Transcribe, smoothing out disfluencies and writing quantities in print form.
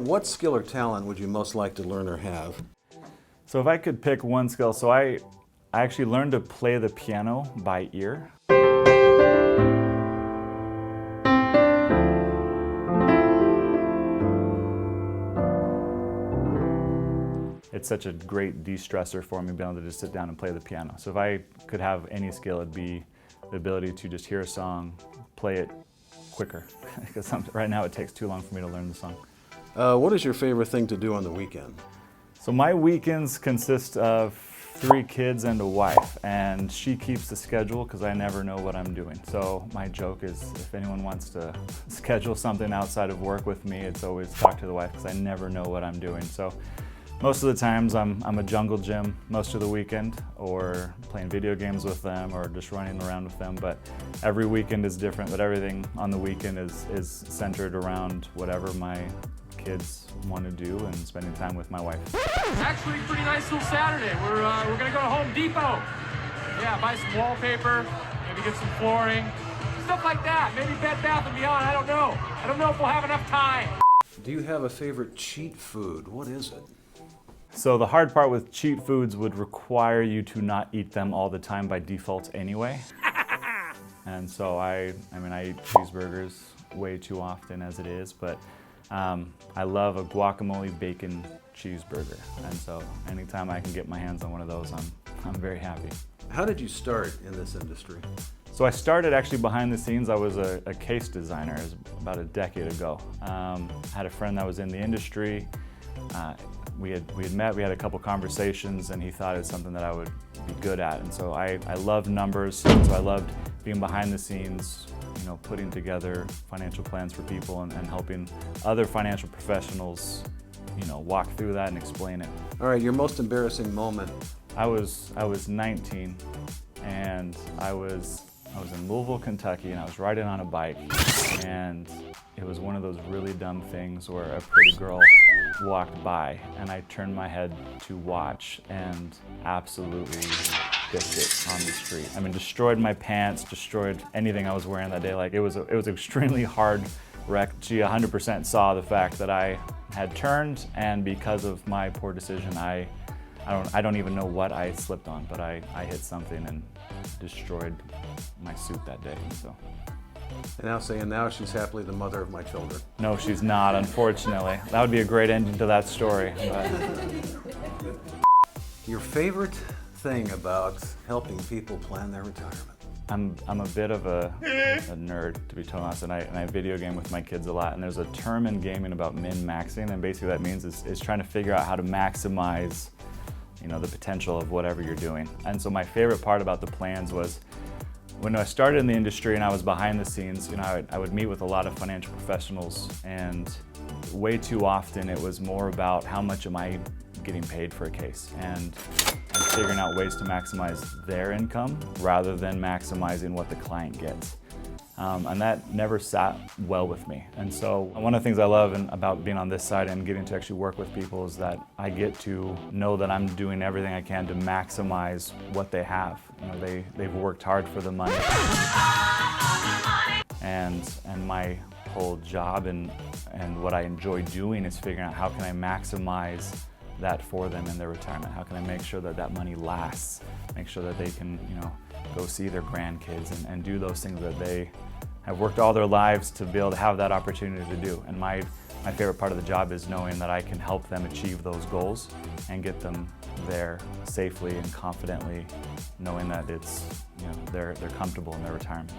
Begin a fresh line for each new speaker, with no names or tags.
What skill or talent would you most like to learn or have?
So if I could pick one skill, so I actually learned to play the piano by ear. It's such a great de-stressor for me being able to just sit down and play the piano. So if I could have any skill, it'd be the ability to just hear a song, play it quicker. Because right now it takes too long for me to learn the song.
What is your favorite thing to do on the weekend?
So my weekends consist of 3 kids and a wife, and she keeps the schedule because I never know what I'm doing. So my joke is if anyone wants to schedule something outside of work with me, it's always talk to the wife because I never know what I'm doing. So most of the times I'm a jungle gym most of the weekend, or playing video games with them, or just running around with them. But every weekend is different, but everything on the weekend is centered around whatever my kids want to do and spending time with my wife.
Actually, pretty nice little Saturday. We're gonna go to Home Depot. Yeah, buy some wallpaper, maybe get some flooring, stuff like that. Maybe Bed Bath & Beyond, I don't know. I don't know if we'll have enough time.
Do you have a favorite cheat food? What is it?
So the hard part with cheat foods would require you to not eat them all the time by default anyway. And so I eat cheeseburgers way too often as it is, but I love a guacamole bacon cheeseburger. And so anytime I can get my hands on one of those, I'm very happy.
How did you start in this industry?
So I started actually behind the scenes. I was a case designer about a decade ago. Had a friend that was in the industry. We had met, we had a couple conversations, and he thought it was something that I would be good at. And so I loved numbers, so I loved being behind the scenes, putting together financial plans for people and helping other financial professionals, walk through that and explain it.
All right, your most embarrassing moment?
I was 19, and I was in Louisville, Kentucky, and I was riding on a bike, and it was one of those really dumb things where a pretty girl walked by, and I turned my head to watch and absolutely dissed it on the street. Destroyed my pants, destroyed anything I was wearing that day. Like, it was extremely hard wreck. She 100% saw the fact that I had turned, and because of my poor decision, I don't even know what I slipped on, but I hit something and destroyed my suit that day. So.
And now she's happily the mother of my children.
No, she's not, unfortunately. That would be a great ending to that story. But.
Your favorite thing about helping people plan their retirement?
I'm a bit of a nerd, to be totally honest, and I video game with my kids a lot, and there's a term in gaming about min-maxing, and basically that means is trying to figure out how to maximize the potential of whatever you're doing. And so my favorite part about the plans was when I started in the industry and I was behind the scenes, I would meet with a lot of financial professionals, and way too often it was more about how much am I getting paid for a case, and figuring out ways to maximize their income rather than maximizing what the client gets. And that never sat well with me. And so one of the things I love about being on this side and getting to actually work with people is that I get to know that I'm doing everything I can to maximize what they have. They've worked hard for the money. And my whole job and what I enjoy doing is figuring out how can I maximize that for them in their retirement. How can I make sure that that money lasts? Make sure that they can, go see their grandkids and do those things that they have worked all their lives to be able to have that opportunity to do. And my favorite part of the job is knowing that I can help them achieve those goals and get them there safely and confidently, knowing that it's, they're comfortable in their retirement.